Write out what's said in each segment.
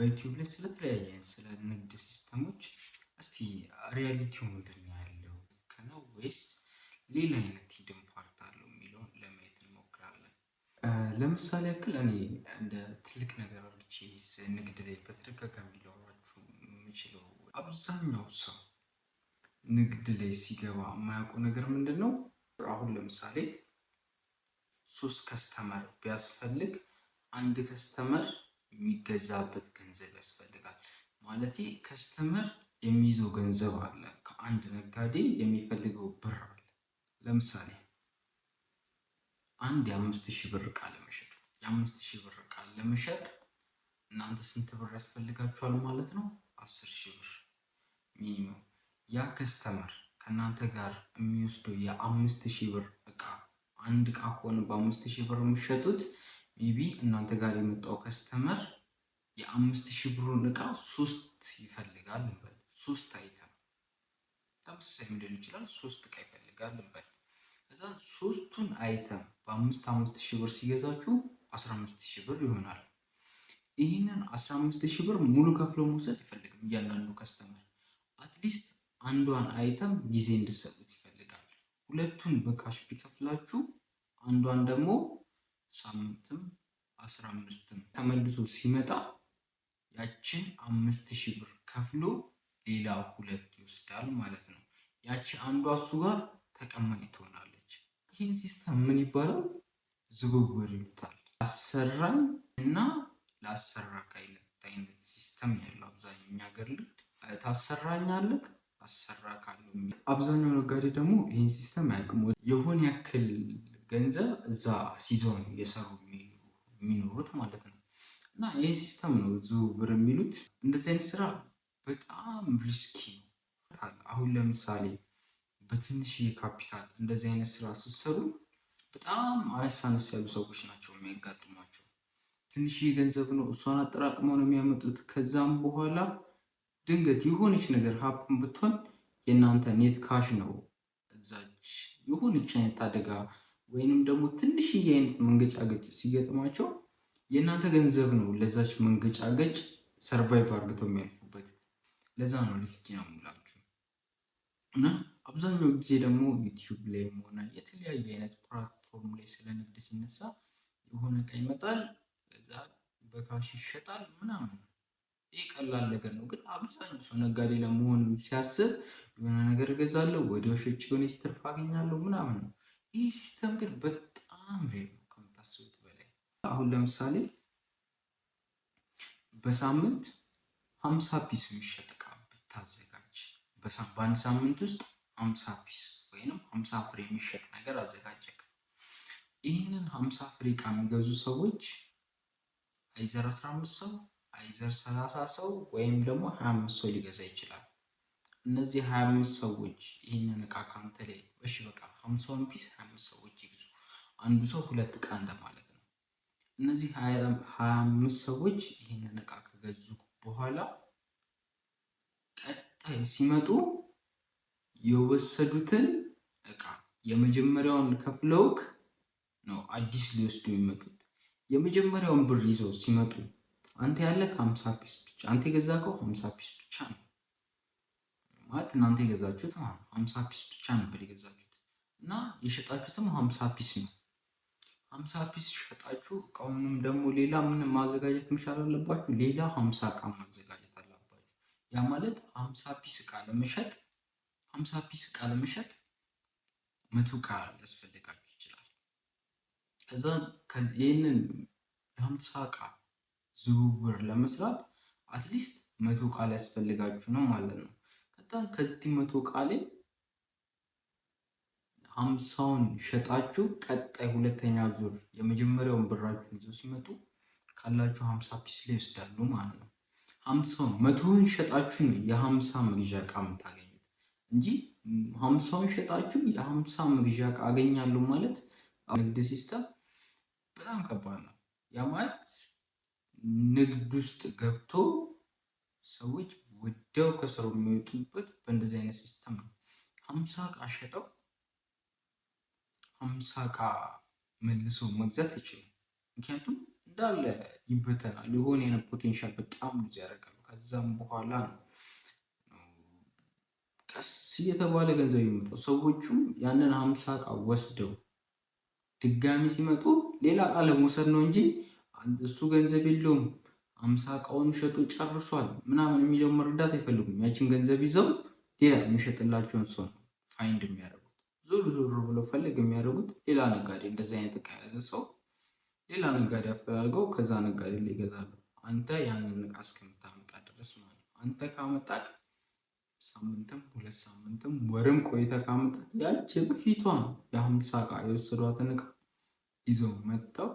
በዩቲዩብ ላይ ስለተለያየ ስለ ንግድ ሲስተሞች እስቲ ሪያሊቲው ምንድን ነው ያለው ከነው ወይስ ሌላ አይነት ሂድን ፓርት አለው የሚለውን ለማየት እንሞክራለን። ለምሳሌ ያክል እኔ እንደ ትልቅ ነገር አድርጌ ንግድ ላይ በተደጋጋሚ ላወራችሁ የምችለው አብዛኛው ሰው ንግድ ላይ ሲገባ የማያውቀው ነገር ምንድን ነው? አሁን ለምሳሌ 3 ከስተመር ቢያስፈልግ አንድ ከስተመር የሚገዛበት ገንዘብ ያስፈልጋል። ማለት ከስተመር የሚይዘው ገንዘብ አለ፣ ከአንድ ነጋዴ የሚፈልገው ብር አለ። ለምሳሌ አንድ የ5000 ብር ዕቃ ለመሸጥ የ5000 ብር ዕቃ ለመሸጥ እናንተ ስንት ብር ያስፈልጋችኋል ማለት ነው? 10000 ብር ሚኒመም። ያ ከስተመር ከእናንተ ጋር የሚወስደው የ5000 ብር ዕቃ አንድ ዕቃ ከሆነ በ5000 ብር የሚሸጡት ሜቢ እናንተ ጋር የመጣው ከስተመር የ5000 ብሩን ዕቃ 3 ይፈልጋል እንበል። 3 አይተም ተመሳሳይ ሊሆን ይችላል። 3 ዕቃ ይፈልጋል እንበል። ከዛ 3ቱን አይተም በ5000 ብር ሲገዛችሁ 15000 ብር ይሆናል። ይህንን 15000 ብር ሙሉ ከፍሎ መውሰድ አይፈልግም እያንዳንዱ ከስተመር። አትሊስት አንዷን አይተም ጊዜ እንድትሰጡት ይፈልጋል። ሁለቱን በካሽ ቢከፍላችሁ አንዷን ደግሞ ሳምንትም 15ም ተመልሶ ሲመጣ ያችን 5000 ብር ከፍሎ ሌላ 2 ይወስዳል ማለት ነው። ያቺ አንዷ እሱ ጋር ተቀማጭ ትሆናለች። ይህን ሲስተም ምን ይባላል? ዝውውር ይሉታል። አሰራኝ እና ላሰራክ አይነት ሲስተም ያለው አብዛኛው እኛ ሀገር ልክ ታሰራኛለህ አሰራካለሁ። አብዛኛው ነጋዴ ደግሞ ይህን ሲስተም አያውቅም። የሆነ ያክል ገንዘብ እዛ ሲዘው ነው እየሰሩ የሚኖሩት ማለት ነው። እና ይህ ሲስተም ነው ዝውውር የሚሉት። እንደዚህ አይነት ስራ በጣም ሪስኪ ነው። አሁን ለምሳሌ በትንሽዬ ካፒታል እንደዚህ አይነት ስራ ስትሰሩ በጣም አነስ ያሉ ሰዎች ናቸው የሚያጋጥሟቸው። ትንሽዬ ገንዘብ ነው፣ እሷን አጠራቅመው ነው የሚያመጡት። ከዛም በኋላ ድንገት የሆነች ነገር ሀፕን ብትሆን የእናንተ ኔት ካሽ ነው እዛች የሆነች አይነት አደጋ ወይንም ደግሞ ትንሽዬ አይነት መንገጫገጭ ሲገጥማቸው የእናንተ ገንዘብ ነው ለዛች መንገጫገጭ ሰርቫይቭ አድርገው የሚያልፉበት። ለዛ ነው ሪስኪ ነው የምላችሁ። እና አብዛኛው ጊዜ ደግሞ ዩቲዩብ ላይ ሆነ የተለያየ አይነት ፕላትፎርም ላይ ስለ ንግድ ሲነሳ የሆነ ዕቃ ይመጣል፣ ከዛ በካሽ ይሸጣል ምናምን። ይህ ቀላል ነገር ነው፣ ግን አብዛኛው ሰው ነጋዴ ለመሆን ሲያስብ የሆነ ነገር እገዛለሁ ወዲያው ሸጬ የሆነች ትርፍ አገኛለሁ ምናምን ነው። ይህ ሲስተም ግን በጣም ሬር ነው ከምታስቡት በላይ። አሁን ለምሳሌ በሳምንት 50 ፒስ የሚሸጥ ዕቃ ብታዘጋጅ በአንድ ሳምንት ውስጥ 50 ፒስ ወይንም 50 ፍሬ የሚሸጥ ነገር አዘጋጀክ። ይህንን 50 ፍሬ ዕቃ የሚገዙ ሰዎች አይዘር 15 ሰው አይዘር 30 ሰው ወይም ደግሞ 25 ሰው ሊገዛ ይችላል። እነዚህ 25 ሰዎች ይህንን ዕቃ ካንተ ላይ እሺ በቃ 50 ፒስ 25 ሰዎች ይግዙ፣ አንዱ ሰው 2 ዕቃ እንደማለት ነው። እነዚህ 25 ሰዎች ይህንን ዕቃ ከገዙ በኋላ ቀጣይ ሲመጡ የወሰዱትን ዕቃ የመጀመሪያውን ከፍለውክ ነው አዲስ ሊወስዱ የሚመጡት። የመጀመሪያውን ብር ይዘው ሲመጡ አንተ ያለህ 50 ፒስ ብቻ፣ አንተ የገዛከው 50 ፒስ ብቻ ነው ማለት እናንተ የገዛችሁት 50 ፒስ ብቻ ነበር የገዛችሁት እና የሸጣችሁትም 50 ፒስ ነው። 50 ፒስ ሸጣችሁ እቃውንም ደግሞ ሌላ ምንም ማዘጋጀት መቻል አለባችሁ። ሌላ 50 ዕቃ ማዘጋጀት አለባችሁ። ያ ማለት 50 ፒስ ዕቃ ለመሸጥ 100 ዕቃ ሊያስፈልጋችሁ ይችላል። ከዛ ይህንን የ50 ዕቃ ዝውውር ለመስራት አትሊስት 100 ዕቃ ሊያስፈልጋችሁ ነው ማለት ነው። ከዚህ 100 ዕቃ ላይ 50ውን ሸጣችሁ ቀጣይ ሁለተኛ ዙር የመጀመሪያውን ብራችሁን ይዘው ሲመጡ ካላችሁ 50 ፒስ ላይ ይወስዳሉ ማለት ነው። 50ውን 100ውን ሸጣችሁ የ50 መግዣ ዕቃ የምታገኙት እንጂ 50ውን ሸጣችሁ የ50 መግዣ ዕቃ አገኛለሁ ማለት ንግድ ሲስተም በጣም ከባድ ነው። ያ ማለት ንግድ ውስጥ ገብቶ ሰዎች ወዲያው ከስሩ የሚወጡበት በእንደዚህ አይነት ሲስተም ነው። 50 ዕቃ ሸጠው 50 ዕቃ መልሶ መግዛት አይችሉም። ምክንያቱም እንዳለ ይበተናል። የሆነ ፖቴንሻል በጣም ሉዝ ያደርጋሉ። ከዛም በኋላ ነው ቀስ እየተባለ ገንዘብ የሚመጣው። ሰዎቹም ያንን 50 እቃ ወስደው ድጋሚ ሲመጡ ሌላ እቃ ለመውሰድ ነው እንጂ እሱ ገንዘብ የለውም 50 እቃውን ሸጦ ጨርሷል ምናምን የሚለውን መረዳት አይፈልጉም። ያችን ገንዘብ ይዘው ሌላ የሚሸጥላቸውን ሰው ነው ፋይንድ የሚያደርጉት። ዞር ዞር ብለው ፈልግ የሚያደርጉት ሌላ ነጋዴ፣ እንደዚህ አይነት እቃ የያዘ ሰው ሌላ ነጋዴ አፈላልገው ከዛ ነጋዴ ላይ ይገዛሉ። አንተ ያንን እቃ እስከምታመጣ ድረስ ማለት ነው። አንተ ካመጣቅ ሳምንትም 2 ሳምንትም ወርም ቆይተ ካመጣ ያቺ በፊቷን የ50 እቃ የወሰዷትን እቃ ይዘው መጥተው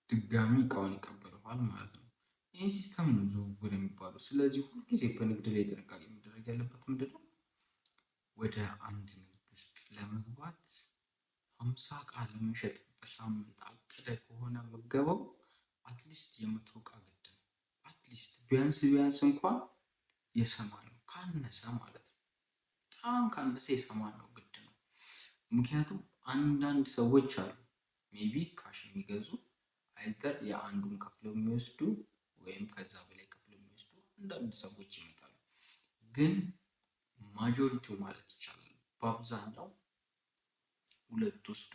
ድጋሚ እቃውን ይቀበሉሃል ማለት ነው። ይህ ሲስተም ነው ዝውውር የሚባለው። ስለዚህ ሁልጊዜ በንግድ ላይ ጥንቃቄ መደረግ ያለበት ምንድነው? ወደ አንድ ንግድ ውስጥ ለመግባት 50 እቃ ለመሸጥ በሳምንት አቅደ ከሆነ መገባው አትሊስት የ100 እቃ ግድ ነው። አትሊስት ቢያንስ እንኳን የ80 ካነሰ ማለት ነው። በጣም ካነሰ የ80 ግድ ነው። ምክንያቱም አንዳንድ ሰዎች አሉ ሜቢ ካሽ የሚገዙ አይተር የአንዱን ከፍለው የሚወስዱ ወይም ከዛ በላይ ከፍለው የሚወስዱ አንዳንድ ሰዎች ይመጣሉ። ግን ማጆሪቲው ማለት ይቻላል በአብዛኛው ሁለት ወስዶ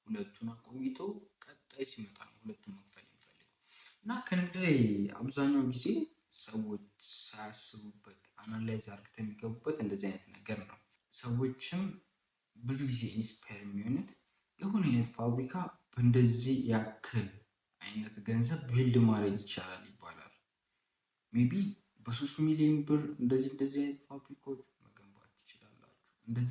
ሁለቱን አቆይቶ ቀጣይ ሲመጣ ነው ሁለቱን መክፈል የሚፈልገው። እና ከንግድ ላይ አብዛኛው ጊዜ ሰዎች ሳያስቡበት አናላይዝ አድርገው የሚገቡበት እንደዚህ አይነት ነገር ነው። ሰዎችም ብዙ ጊዜ ኢንስፓየር የሚሆኑት የሆነ አይነት ፋብሪካ በእንደዚህ ያክል አይነት ገንዘብ ቢልድ ማድረግ ይቻላል ይባላል። ሜቢ በ3 ሚሊዮን ብር እንደዚህ አይነት ፋብሪካዎች መገንባት ትችላላችሁ፣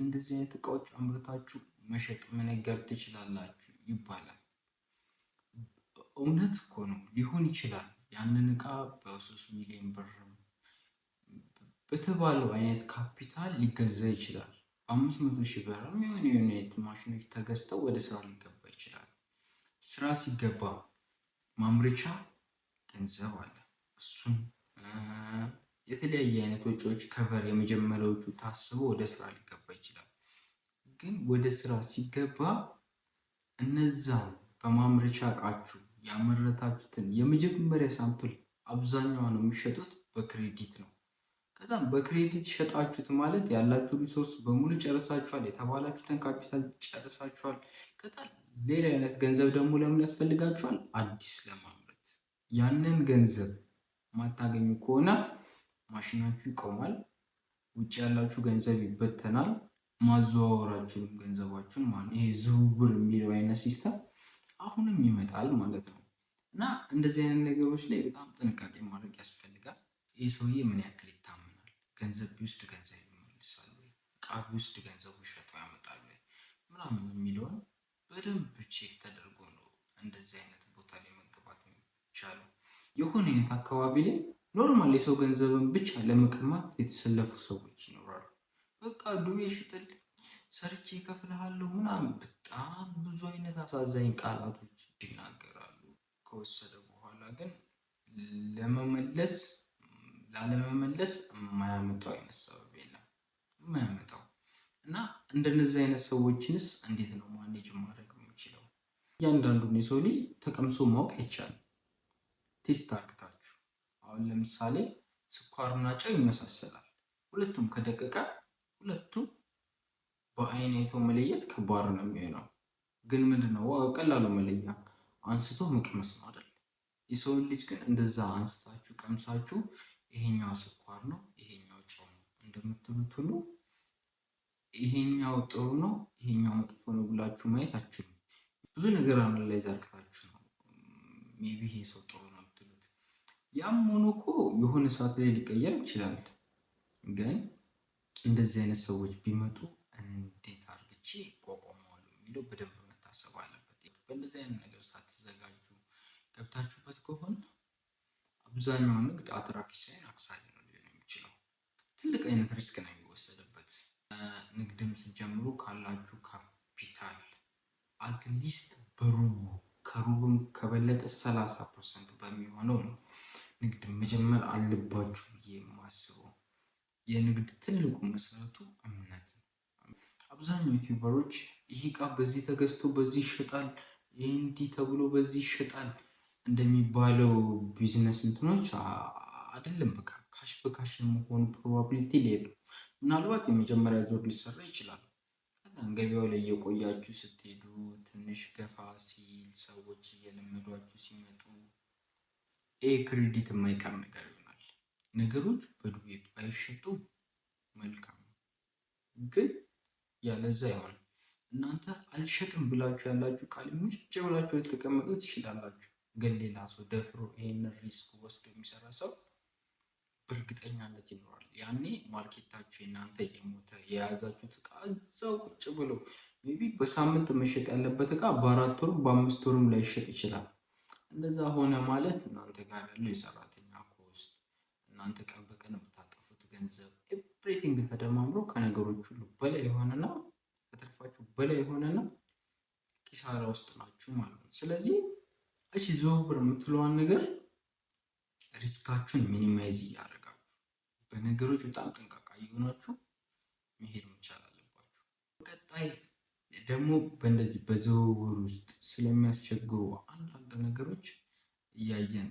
እንደዚህ አይነት እቃዎች አምርታችሁ መሸጥ መነገር ትችላላችሁ ይባላል። እውነት እኮ ነው፣ ሊሆን ይችላል። ያንን እቃ በ3 ሚሊዮን ብር በተባለው አይነት ካፒታል ሊገዛ ይችላል። 500 ሺህ ብር የሆነ ማሽኖች ተገዝተው ወደ ስራ ሊገባ ይችላል። ስራ ሲገባ ማምረቻ ገንዘብ አለ። እሱን የተለያየ አይነት ወጪዎች ከቨር የመጀመሪያዎቹ ታስበው ወደ ስራ ሊገባ ይችላል። ግን ወደ ስራ ሲገባ እነዛን በማምረቻ እቃችሁ ያመረታችሁትን የመጀመሪያ ሳምፕል አብዛኛውን የሚሸጡት በክሬዲት ነው። ከዛም በክሬዲት ሸጣችሁት ማለት ያላችሁ ሪሶርስ በሙሉ ጨርሳችኋል፣ የተባላችሁትን ካፒታል ጨርሳችኋል። ከዛም ሌላ አይነት ገንዘብ ደግሞ ለምን ያስፈልጋችኋል? አዲስ ለማምረት። ያንን ገንዘብ ማታገኙ ከሆነ ማሽናችሁ ይቆማል፣ ውጭ ያላችሁ ገንዘብ ይበተናል፣ ማዘዋወራችሁን ገንዘባችሁን ማለት ይሄ ዝውውር የሚለው አይነት ሲስተም አሁንም ይመጣል ማለት ነው። እና እንደዚህ አይነት ነገሮች ላይ በጣም ጥንቃቄ ማድረግ ያስፈልጋል። ይህ ሰውዬ ምን ያክል ይታመናል? ገንዘብ ቢወስድ ገንዘብ ይመልሳል ወይ? እቃ ቢወስድ ገንዘቡ ሸጠው ያመጣል ወይ ምናምን የሚለውን በደንብ ቼክ ተደርጎ ነው እንደዚህ አይነት ቦታ ላይ መገባት የሚቻለው። የሆነ አይነት አካባቢ ላይ ኖርማል የሰው ገንዘብን ብቻ ለመቀማት የተሰለፉ ሰዎች ይኖራሉ። በቃ ዱቤ ሽጥልኝ ሰርቼ እከፍልሃለሁ ምናምን በጣም ብዙ አይነት አሳዛኝ ቃላቶች ይናገራሉ። ከወሰደ በኋላ ግን ላለመመለስ የማያመጣው አይነት ሰበብ የለም የማያመጣው። እና እንደነዚህ አይነት ሰዎችንስ እንዴት ነው ማኔጅ ማድረግ የምችለው? እያንዳንዱን የሰው ልጅ ተቀምሶ ማወቅ አይቻልም። ቴስት አድርጋችሁ አሁን ለምሳሌ ስኳርና ጨው ይመሳሰላል። ሁለቱም ከደቀቀ ሁለቱም በአይን አይቶ መለየት ከባድ ነው የሚሆነው። ግን ምንድነው ቀላሉ መለያ አንስቶ መቅመስ ነው አይደል? የሰውን ልጅ ግን እንደዛ አንስታችሁ ቀምሳችሁ ይሄኛው ስኳር ነው ይሄኛው ጨው ነው እንደምትሉት ሁሉ ይሄኛው ጥሩ ነው ይሄኛው መጥፎ ነው ብላችሁ ማየት አትችሉም። ብዙ ነገር አናላይዝ አድርጋችሁ ነው ሜቢ ይሄ ሰው ጥሩ ነው የምትሉት። ያም ሆኖ እኮ የሆነ ሰዓት ላይ ሊቀየር ይችላል። ግን እንደዚህ አይነት ሰዎች ቢመጡ እንዴት አድርጌ እቋቋመዋለሁ የሚለው በደንብ መታሰብ አለበት። በእንደዚህ አይነት ነገር ሳትዘጋጁ ገብታችሁበት ከሆነ አብዛኛው ንግድ አትራፊ ሳይሆን አክሳሪ ነው ሊሆን የሚችለው። ትልቅ አይነት ሪስክ ነው የሚወሰድበት። ንግድም ስትጀምሩ ካላችሁ ካፒታል አትሊስት ከሩብም ከበለጠ 30% በሚሆነው ነው ንግድ መጀመር አለባችሁ ብዬ የማስበው። የንግድ ትልቁ መሰረቱ እምነት ነው። አብዛኛው ዩቲዩበሮች ይህ እቃ በዚህ ተገዝቶ በዚህ ይሸጣል፣ ይህ እንዲህ ተብሎ በዚህ ይሸጣል እንደሚባለው ቢዝነስ እንትኖች አይደለም። በቃ ካሽ በካሽ የመሆኑ ፕሮባቢሊቲ የለው። ምናልባት የመጀመሪያ ዙር ሊሰራ ይችላል። ከዛም ገበያው ላይ እየቆያችሁ ስትሄዱ ትንሽ ገፋ ሲል ሰዎች እየለመዷችሁ ሲመጡ ክሬዲት የማይቀር ነገር ይሆናል። ነገሮች በዱቤ ባይሸጡ መልካም ነው፣ ግን ያለዛ ይሆናል። እናንተ አልሸጥም ብላችሁ ያላችሁ ቃል ሙጭጭ ብላችሁ ልትቀመጡ ትችላላችሁ። ግን ሌላ ሰው ደፍሮ ይሄንን ሪስክ ወስዶ የሚሰራ ሰው በእርግጠኛነት ይኖራል። ያኔ ማርኬታችሁ የእናንተ የሞተ የያዛችሁት እቃ እዛው ቁጭ ብሎ ሜይ ቢ በሳምንት መሸጥ ያለበት እቃ በ4 ወርም በ5 ወርም ላይሸጥ ይችላል። እንደዛ ሆነ ማለት እናንተ ጋር ያለው የሰራተኛ ኮስት፣ እናንተ ቀን በቀን የምታጠፉት ገንዘብ፣ ኤቭሪቲንግ ተደማምሮ ከነገሮች ሁሉ በላይ የሆነና ከትርፋችሁ በላይ የሆነና ኪሳራ ውስጥ ናችሁ ማለት ነው። ስለዚህ እሺ ዝውውር የምትለዋን ነገር ሪስካችሁን ሚኒማይዝ እያደረጋችሁ በነገሮች በጣም ጠንቃቃ እየሆናችሁ መሄድ መቻል አለባችሁ። በቀጣይ ደግሞ በእንደዚህ በዝውውር ውስጥ ስለሚያስቸግሩ አንዳንድ ነገሮች እያየን